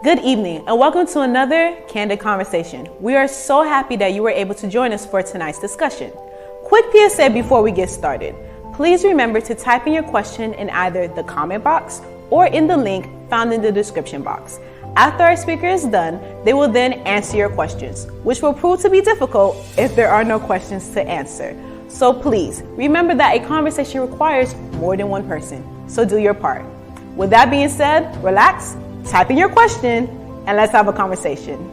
Good evening and welcome to another Candid conversation. We are so happy that you were able to join us for tonight's discussion. Quick PSA before we get started. Please remember to type in your question in either the comment box or in the link found in the description box. After our speaker is done, they will then answer your questions, which will prove to be difficult if there are no questions to answer. So please remember that a conversation requires more than one person, so do your part. With that being said, relax, type in your question, and let's have a conversation.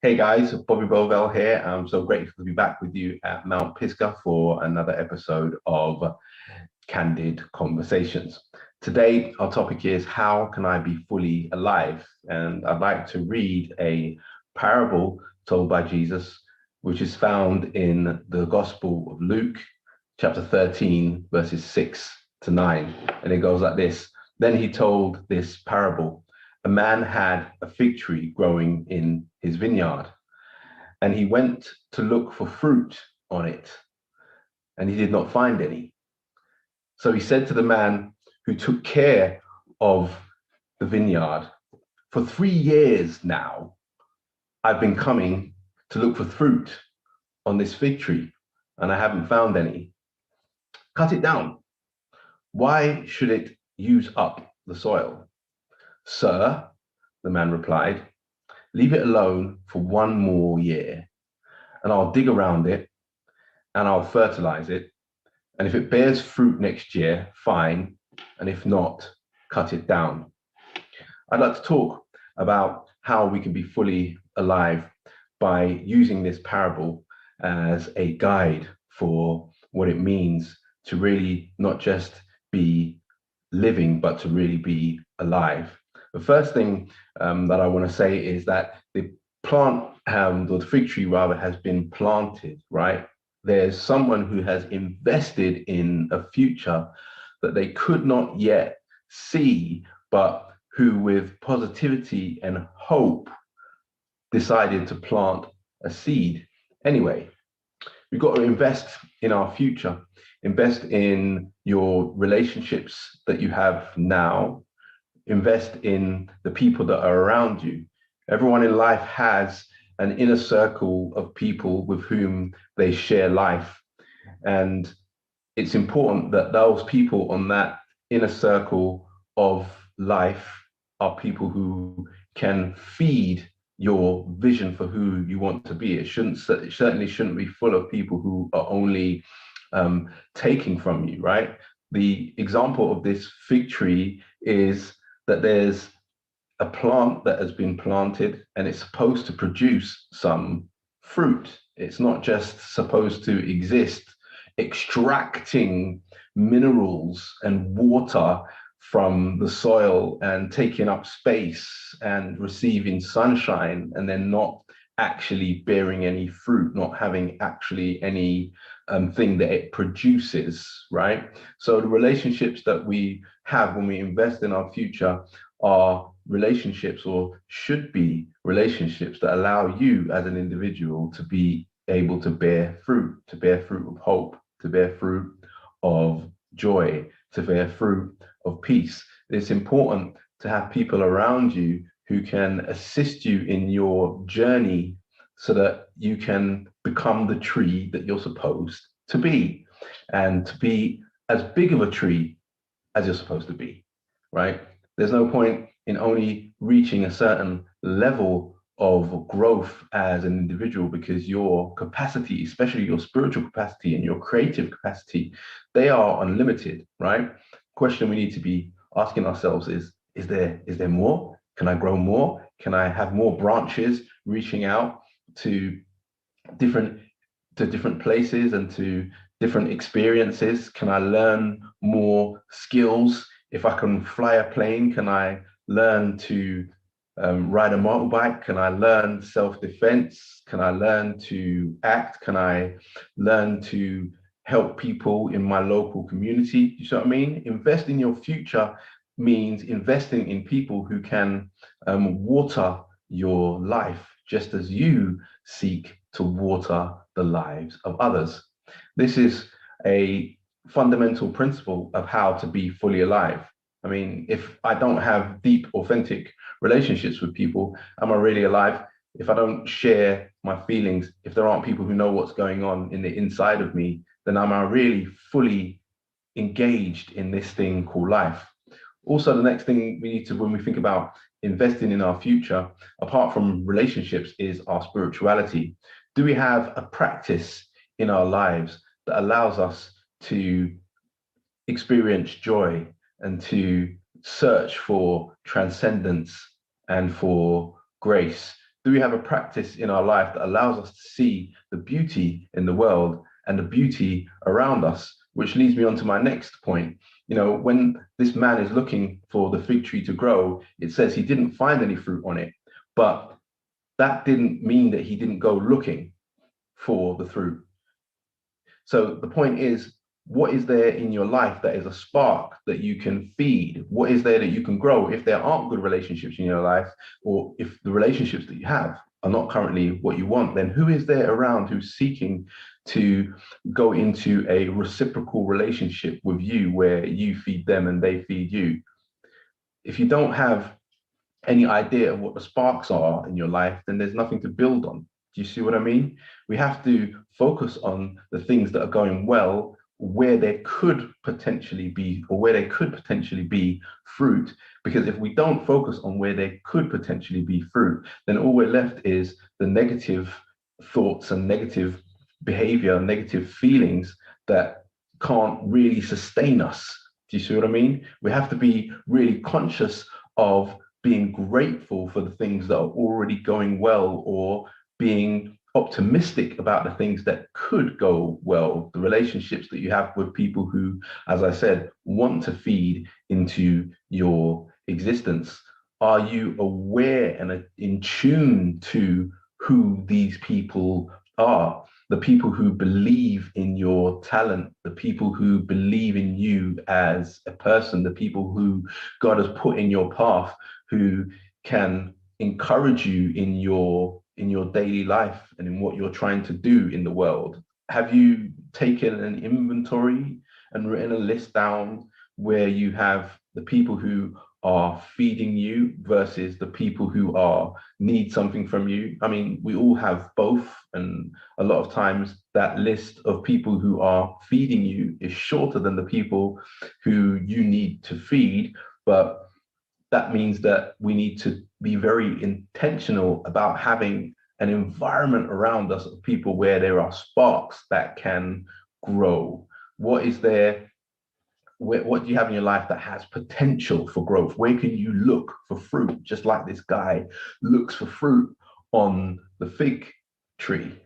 Hey guys, Bobby Bovell here. I'm so grateful to be back with you at Mount Pisgah for another episode of Candid Conversations. Today, our topic is how can I be fully alive? And I'd like to read a parable told by Jesus, which is found in the Gospel of Luke, chapter 13, verses 6 to 9. And it goes like this. Then he told this parable. A man had a fig tree growing in his vineyard, and he went to look for fruit on it, and he did not find any. So he said to the man who took care of the vineyard, "For 3 years now, I've been coming to look for fruit on this fig tree, and I haven't found any. Cut it down. Why should it use up the soil?" "Sir," the man replied, "leave it alone for 1 more year, and I'll dig around it, and I'll fertilize it, and if it bears fruit next year, fine, and if not, cut it down." I'd like to talk about how we can be fully alive by using this parable as a guide for what it means to really not just be living, but to really be alive. The first thing that I want to say is that the plant, or the fig tree rather, has been planted, right? There's someone who has invested in a future that they could not yet see, but who with positivity and hope decided to plant a seed. Anyway, we've got to invest in our future, invest in your relationships that you have now, invest in the people that are around you. Everyone in life has an inner circle of people with whom they share life. And it's important that those people on that inner circle of life are people who can feed your vision for who you want to be. It certainly shouldn't be full of people who are only taking from you, right? The example of this fig tree is that there's a plant that has been planted and it's supposed to produce some fruit. It's not just supposed to exist extracting minerals and water from the soil and taking up space and receiving sunshine and then not actually bearing any fruit, not having actually any thing that it produces, right? So the relationships that we have when we invest in our future are relationships, or should be relationships, that allow you as an individual to be able to bear fruit of hope, to bear fruit of joy, to bear fruit of peace. It's important to have people around you who can assist you in your journey so that you can become the tree that you're supposed to be, and to be as big of a tree as you're supposed to be, right? There's no point in only reaching a certain level of growth as an individual, because your capacity, especially your spiritual capacity and your creative capacity, they are unlimited, right? Question we need to be asking ourselves is there more? Can I grow more? Can I have more branches reaching out to different places and to different experiences? Can I learn more skills? If I can fly a plane, can I learn to ride a motorbike? Can I learn self-defense? Can I learn to act? Can I learn to help people in my local community? You see what I mean? Invest in your future means investing in people who can water your life just as you seek to water the lives of others. This is a fundamental principle of how to be fully alive. I mean, if I don't have deep, authentic relationships with people, am I really alive? If I don't share my feelings, if there aren't people who know what's going on in the inside of me, then am I really fully engaged in this thing called life? Also, the next thing we need to, when we think about investing in our future, apart from relationships, is our spirituality. Do we have a practice in our lives that allows us to experience joy and to search for transcendence and for grace? Do we have a practice in our life that allows us to see the beauty in the world and the beauty around us? Which leads me on to my next point. You know, when this man is looking for the fig tree to grow, it says he didn't find any fruit on it, but that didn't mean that he didn't go looking for the fruit. So the point is, what is there in your life that is a spark that you can feed? What is there that you can grow? If there aren't good relationships in your life, or if the relationships that you have are not currently what you want, then who is there around who's seeking to go into a reciprocal relationship with you where you feed them and they feed you? If you don't have any idea of what the sparks are in your life, then there's nothing to build on. Do you see what I mean? We have to focus on the things that are going well, where there could potentially be, or where there could potentially be fruit. Because if we don't focus on where there could potentially be fruit, then all we're left is the negative thoughts and negative behavior, negative feelings that can't really sustain us. Do you see what I mean? We have to be really conscious of being grateful for the things that are already going well, or being optimistic about the things that could go well, the relationships that you have with people who, as I said, want to feed into your existence. Are you aware and in tune to who these people are? The people who believe in your talent, the people who believe in you as a person, the people who God has put in your path, who can encourage you in your daily life and in what you're trying to do in the world. Have you taken an inventory and written a list down where you have the people who are feeding you versus the people who need something from you? I mean, we all have both, and a lot of times that list of people who are feeding you is shorter than the people who you need to feed. But that means that we need to be very intentional about having an environment around us of people where there are sparks that can grow. What is there? What do you have in your life that has potential for growth? Where can you look for fruit? Just like this guy looks for fruit on the fig tree.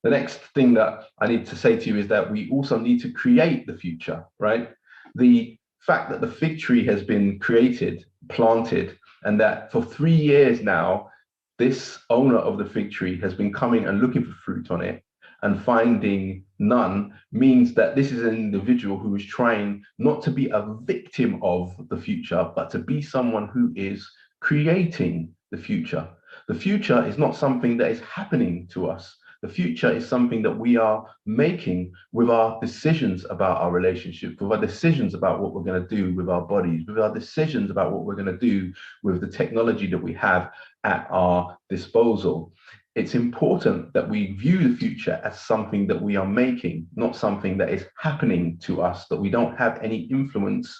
The next thing that I need to say to you is that we also need to create the future, right? The fact that the fig tree has been created, planted, and that for 3 years now, this owner of the fig tree has been coming and looking for fruit on it and finding none, means that this is an individual who is trying not to be a victim of the future, but to be someone who is creating the future. The future is not something that is happening to us. The future is something that we are making with our decisions about our relationship, with our decisions about what we're going to do with our bodies, with our decisions about what we're going to do with the technology that we have at our disposal. It's important that we view the future as something that we are making, not something that is happening to us, that we don't have any influence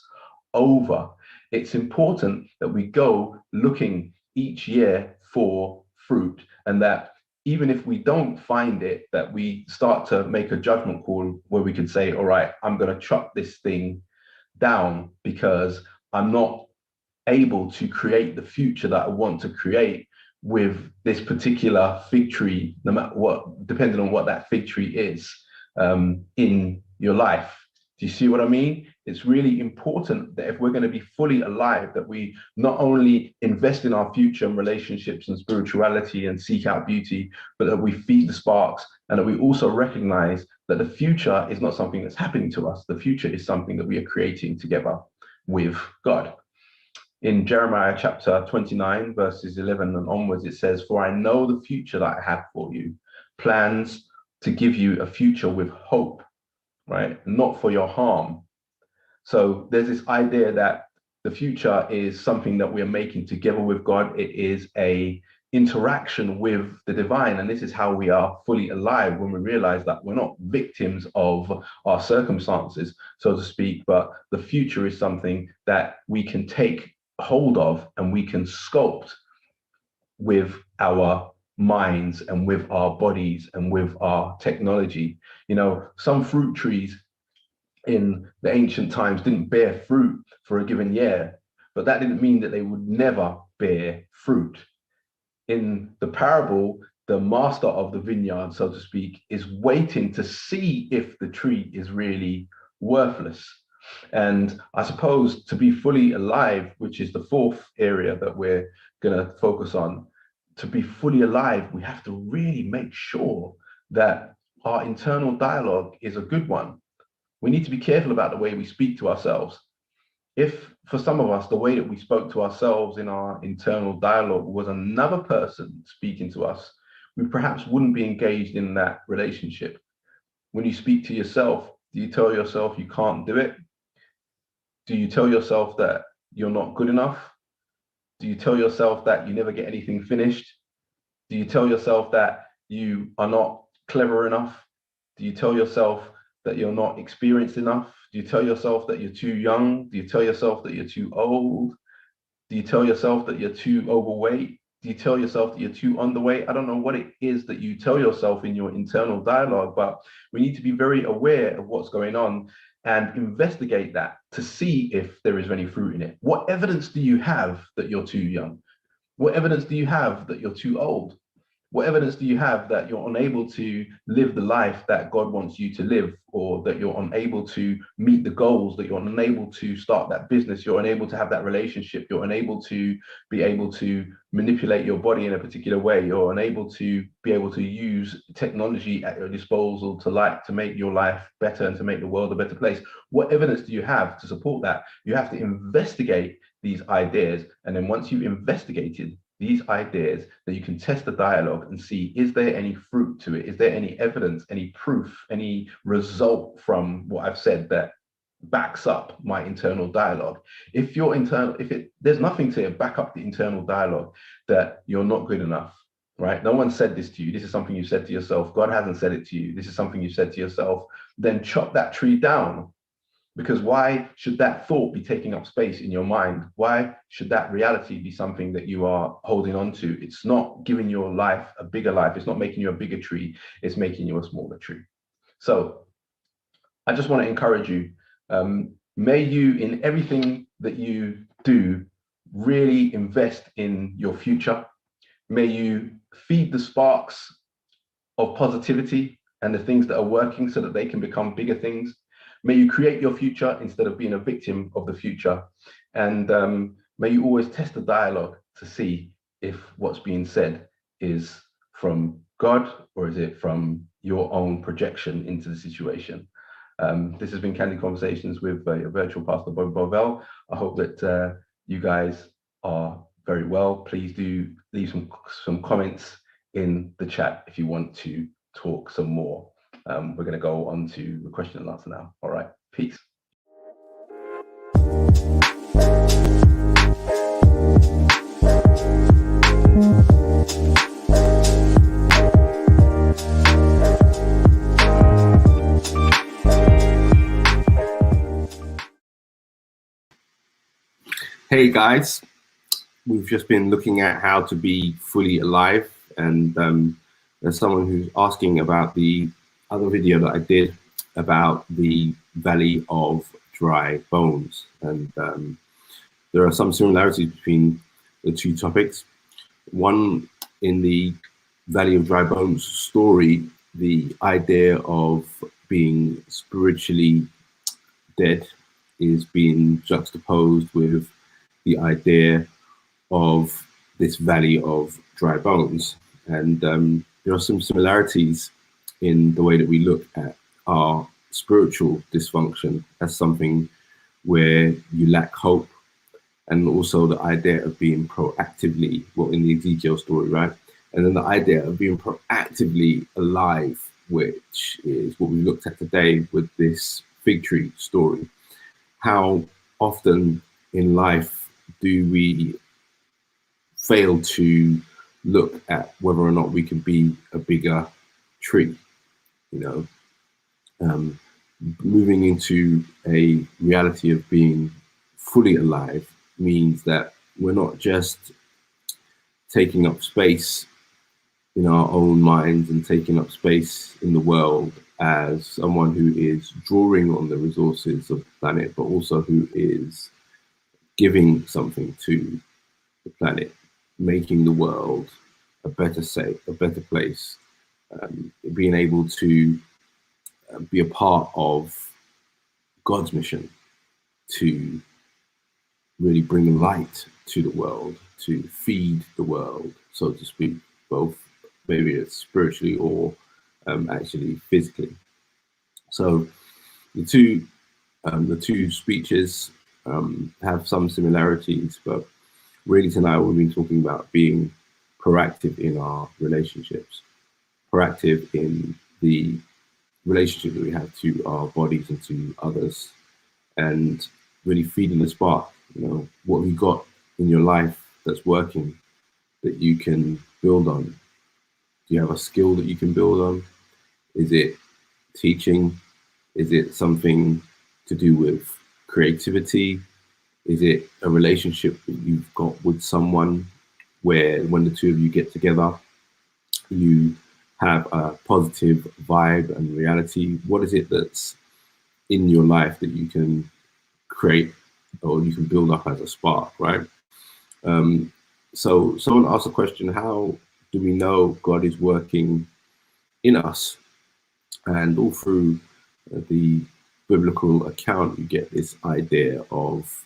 over. It's important that we go looking each year for fruit, and that even if we don't find it, that we start to make a judgment call where we could say, all right, I'm going to chuck this thing down because I'm not able to create the future that I want to create with this particular fig tree, no matter what, depending on what that fig tree is in your life. Do you see what I mean? It's really important that if we're going to be fully alive, that we not only invest in our future and relationships and spirituality and seek out beauty, but that we feed the sparks, and that we also recognize that the future is not something that's happening to us. The future is something that we are creating together with God. In Jeremiah chapter 29, verses 11 and onwards, it says, "For I know the future that I have for you, plans to give you a future with hope, right? Not for your harm." So there's this idea that the future is something that we're making together with God. It is a interaction with the divine. And this is how we are fully alive, when we realize that we're not victims of our circumstances, so to speak, but the future is something that we can take hold of and we can sculpt with our minds and with our bodies and with our technology. You know, some fruit trees in the ancient times didn't bear fruit for a given year, but that didn't mean that they would never bear fruit. In the parable, the master of the vineyard, so to speak, is waiting to see if the tree is really worthless. And I suppose to be fully alive, which is the fourth area that we're going to focus on, to be fully alive, we have to really make sure that our internal dialogue is a good one. We need to be careful about the way we speak to ourselves. If for some of us, the way that we spoke to ourselves in our internal dialogue was another person speaking to us, we perhaps wouldn't be engaged in that relationship. When you speak to yourself, do you tell yourself you can't do it? Do you tell yourself that you're not good enough? Do you tell yourself that you never get anything finished? Do you tell yourself that you are not clever enough? Do you tell yourself that you're not experienced enough? Do you tell yourself that you're too young? Do you tell yourself that you're too old? Do you tell yourself that you're too overweight? Do you tell yourself that you're too underweight? I don't know what it is that you tell yourself in your internal dialogue, but we need to be very aware of what's going on and investigate that to see if there is any fruit in it. What evidence do you have that you're too young? What evidence do you have that you're too old? What evidence do you have that you're unable to live the life that God wants you to live, or that you're unable to meet the goals, that you're unable to start that business, you're unable to have that relationship, you're unable to be able to manipulate your body in a particular way, you're unable to be able to use technology at your disposal to make your life better and to make the world a better place? What evidence do you have to support that? You have to investigate these ideas, and then once you've investigated these ideas, that you can test the dialogue and see, is there any fruit to it? Is there any evidence, any proof, any result from what I've said that backs up my internal dialogue? If there's nothing to back up the internal dialogue, that you're not good enough, right? No one said this to you. This is something you said to yourself. God hasn't said it to you. This is something you said to yourself. Then chop that tree down. Because why should that thought be taking up space in your mind? Why should that reality be something that you are holding on to? It's not giving your life a bigger life. It's not making you a bigger tree. It's making you a smaller tree. So I just want to encourage you. May you, in everything that you do, really invest in your future. May you feed the sparks of positivity and the things that are working so that they can become bigger things. May you create your future instead of being a victim of the future. And may you always test the dialogue to see if what's being said is from God or is it from your own projection into the situation. This has been Candid Conversations with your virtual Pastor Bobby Bovell. I hope that you guys are very well. Please do leave some comments in the chat if you want to talk some more. We're going to go on to the question and answer now. All right, peace. Hey guys, we've just been looking at how to be fully alive, and there's someone who's asking about the other video that I did about the valley of dry bones, and there are some similarities between the two topics. One, in the valley of dry bones story, the idea of being spiritually dead is being juxtaposed with the idea of this valley of dry bones. And there are some similarities in the way that we look at our spiritual dysfunction as something where you lack hope, and also the idea of being proactively, well, in the Ezekiel story, right? And then the idea of being proactively alive, which is what we looked at today with this fig tree story. How often in life do we fail to look at whether or not we can be a bigger tree? You know, moving into a reality of being fully alive means that we're not just taking up space in our own minds and taking up space in the world as someone who is drawing on the resources of the planet, but also who is giving something to the planet, making the world a better place, being able to be a part of God's mission to really bring light to the world, to feed the world, so to speak, both maybe it's spiritually or actually physically. So the two speeches have some similarities, but really tonight we've been talking about being proactive in our relationships, proactive in the relationship that we have to our bodies and to others, and really feeding the spark. You know, what have you got in your life that's working that you can build on? Do you have a skill that you can build on? Is it teaching? Is it something to do with creativity? Is it a relationship that you've got with someone where when the two of you get together, you have a positive vibe and reality? What is it that's in your life that you can create or you can build up as a spark, right? So someone asked a question, how do we know God is working in us? And all through the biblical account, you get this idea of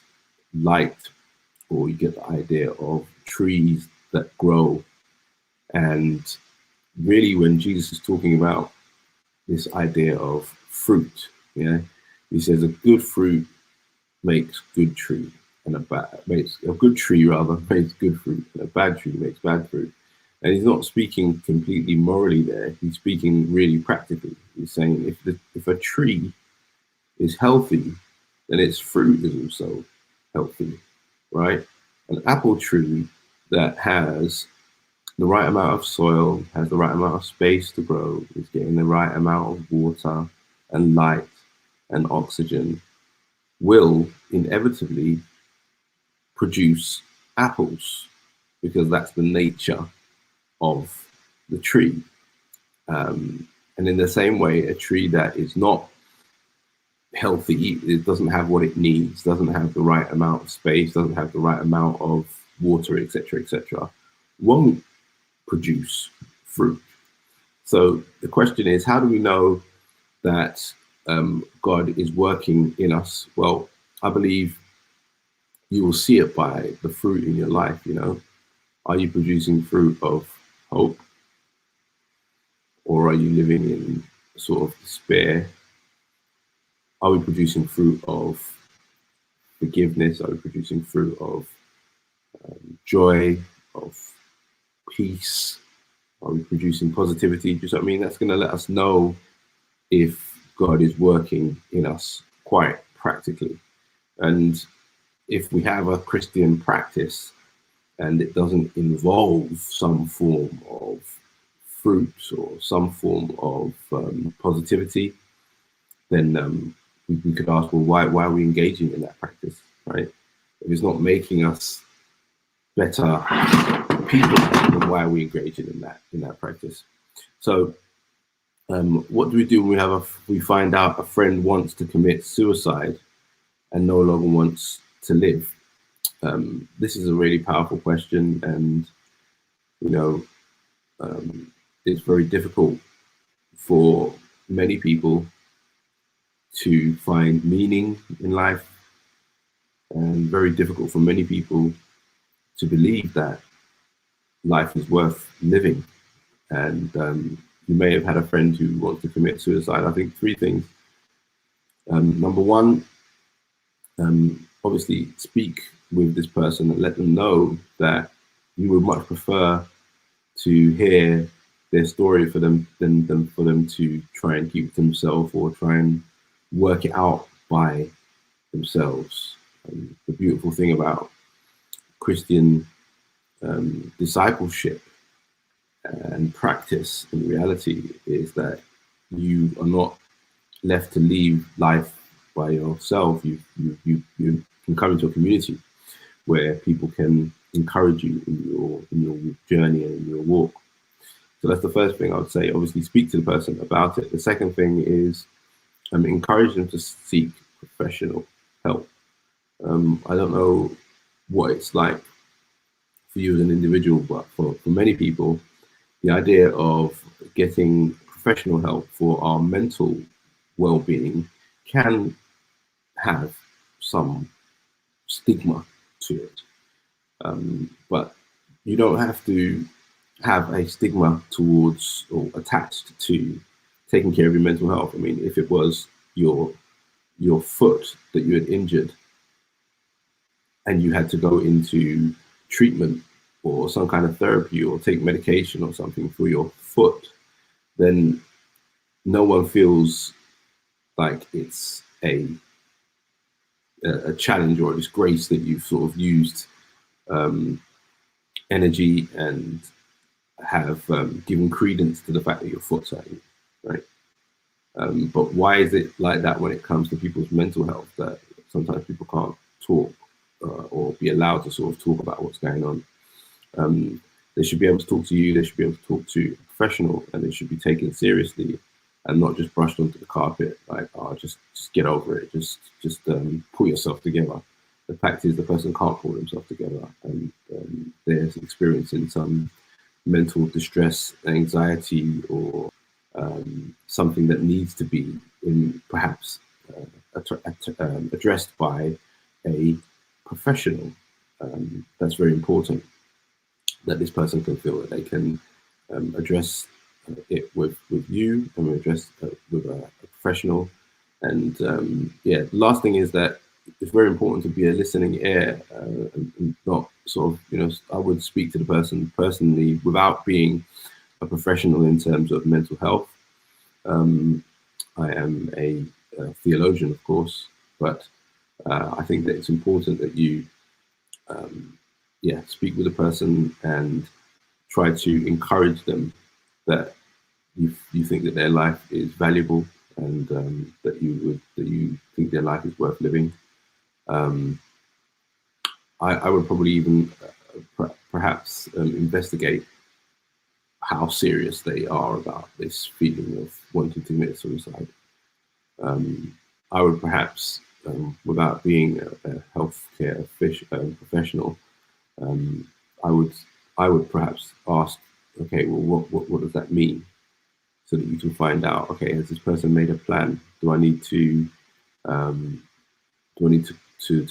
light, or you get the idea of trees that grow. And really when Jesus is talking about this idea of fruit, he says a good fruit makes good tree, and a good tree makes good fruit, and a bad tree makes bad fruit. And he's not speaking completely morally there. He's speaking really practically. He's saying if a tree is healthy, then its fruit is also healthy, right? An apple tree that has the right amount of soil, has the right amount of space to grow, is getting the right amount of water and light and oxygen, will inevitably produce apples, because that's the nature of the tree. And in the same way, a tree that is not healthy, it doesn't have what it needs, doesn't have the right amount of space, doesn't have the right amount of water, etc., won't produce fruit. So the question is, how do we know that God is working in us? Well, I believe you will see it by the fruit in your life. Are you producing fruit of hope, or are you living in sort of despair? Are we producing fruit of forgiveness? Are we producing fruit of joy, of peace? Are we producing positivity? Do you know what I mean? That's going to let us know if God is working in us quite practically. And if we have a Christian practice and it doesn't involve some form of fruit or some form of positivity, then we could ask, well, why are we engaging in that practice, right? If it's not making us better people, then why are we engaging in that practice? So what do we do when we find out a friend wants to commit suicide and no longer wants to live? This is a really powerful question, and it's very difficult for many people to find meaning in life, and very difficult for many people to believe that life is worth living. And you may have had a friend who wants to commit suicide. I think three things. Number one, obviously speak with this person and let them know that you would much prefer to hear their story for them than for them to try and keep it to themselves or try and work it out by themselves. The beautiful thing about Christian discipleship and practice in reality is that you are not left to leave life by yourself. You can come into a community where people can encourage you in your journey and in your walk. So that's the first thing I would say. Obviously, speak to the person about it. The second thing is encourage them to seek professional help. I don't know what it's like for you as an individual, but for many people, the idea of getting professional help for our mental well-being can have some stigma to it. But you don't have to have a stigma towards or attached to taking care of your mental health. I mean, if it was your foot that you had injured and you had to go into treatment or some kind of therapy or take medication or something for your foot, then no one feels like it's a challenge or a disgrace that you've sort of used energy and have given credence to the fact that your foot's hurting, right? But why is it like that when it comes to people's mental health, that sometimes people can't talk or be allowed to sort of talk about what's going on? They should be able to talk to you, they should be able to talk to a professional, and they should be taken seriously and not just brushed onto the carpet like, oh, just get over it, just pull yourself together. The fact is the person can't pull themselves together, and they're experiencing some mental distress, anxiety, or something that needs to be perhaps addressed by a professional. That's very important, that this person can feel that they can address it with you and address with a professional. And the last thing is that it's very important to be a listening ear and not sort of, I would speak to the person personally without being a professional in terms of mental health. I am a theologian, of course, but I think that it's important that you speak with a person and try to encourage them that you think that their life is valuable and that you think their life is worth living. I would probably even perhaps investigate how serious they are about this feeling of wanting to commit suicide. I would perhaps, without being a healthcare professional, I would perhaps ask, okay, well, what does that mean? So that you can find out, okay, has this person made a plan? Do I need to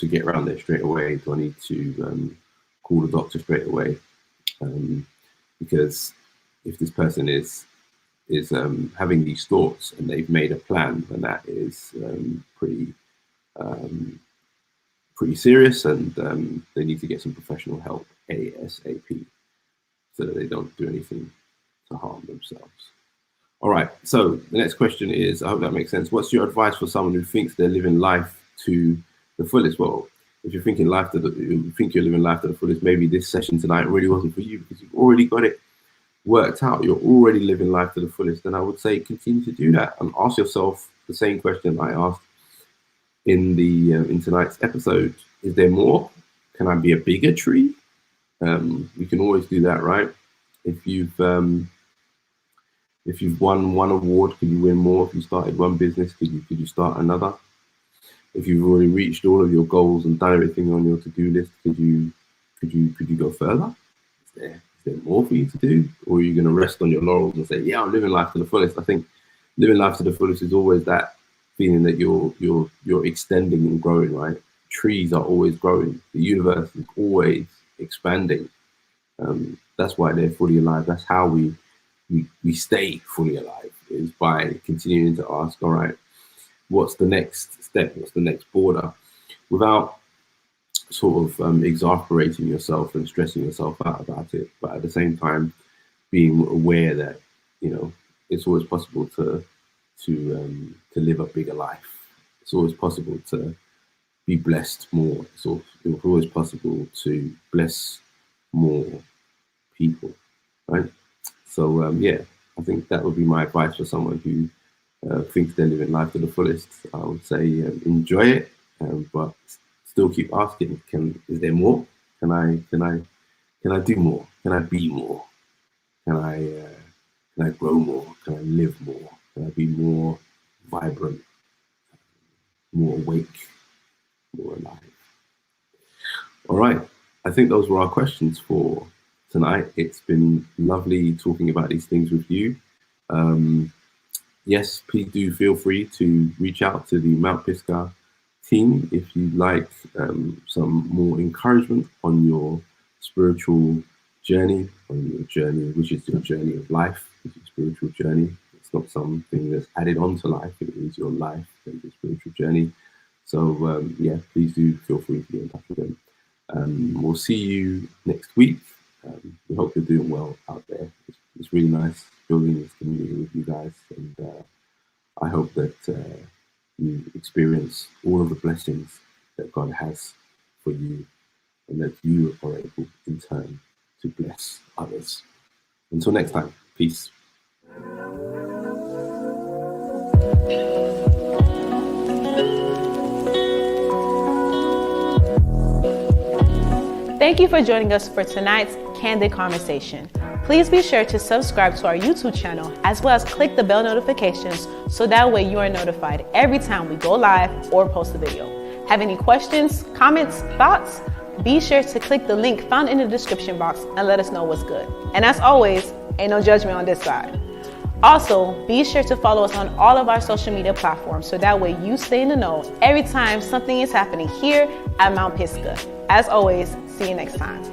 get around there straight away? Do I need to call the doctor straight away? Because if this person is having these thoughts and they've made a plan, then that is pretty serious, and they need to get some professional help ASAP so that they don't do anything to harm themselves. All right, so the next question is, I hope that makes sense. What's your advice for someone who thinks they're living life to the fullest? Well, if you're thinking you think you're living life to the fullest, maybe this session tonight really wasn't for you because you've already got it worked out. You're already living life to the fullest. And I would say continue to do that and ask yourself the same question I asked in tonight's episode. Is there more? Can I be a bigger tree? We can always do that, right? If you've won one award, could you win more? If you started one business, could you start another? If you've already reached all of your goals and done everything on your to-do list, could you go further? Is there more for you to do? Or are you going to rest on your laurels and say, yeah, I'm living life to the fullest? I think living life to the fullest is always that feeling that you're extending and growing, right? Trees are always growing. The universe is always expanding. That's why they're fully alive. That's how we stay fully alive, is by continuing to ask, all right, what's the next step? What's the next border? Without sort of exasperating yourself and stressing yourself out about it, but at the same time being aware that, you know, it's always possible to live a bigger life. It's always possible to be blessed more. It's always possible to bless more people, right? So yeah, I think that would be my advice for someone who thinks they're living life to the fullest. I would say enjoy it, but still keep asking. Is there more? Can I do more? Can I be more? Can I grow more? Can I live more? Can I be more vibrant, more awake, more alive? All right. I think those were our questions for tonight. It's been lovely talking about these things with you. Yes, please do feel free to reach out to the Mount Pisgah team if you'd like some more encouragement on your spiritual journey, which is your journey of life, which is spiritual journey. It's not something that's added on to life. It is your life and your spiritual journey. So yeah, please do feel free to get in touch with them. We'll see you next week. We hope you're doing well out there. It's really nice building this community with you guys, and I hope that you experience all of the blessings that God has for you, and that you are able in turn to bless others. Until next time, peace. Thank you for joining us for tonight's Candid Conversation. Please be sure to subscribe to our YouTube channel, as well as click the bell notifications so that way you are notified every time we go live or post a video. Have any questions, comments, thoughts? Be sure to click the link found in the description box and let us know what's good. And as always, ain't no judgment on this side. Also, be sure to follow us on all of our social media platforms so that way you stay in the know every time something is happening here at Mount Pisgah. As always, see you next time.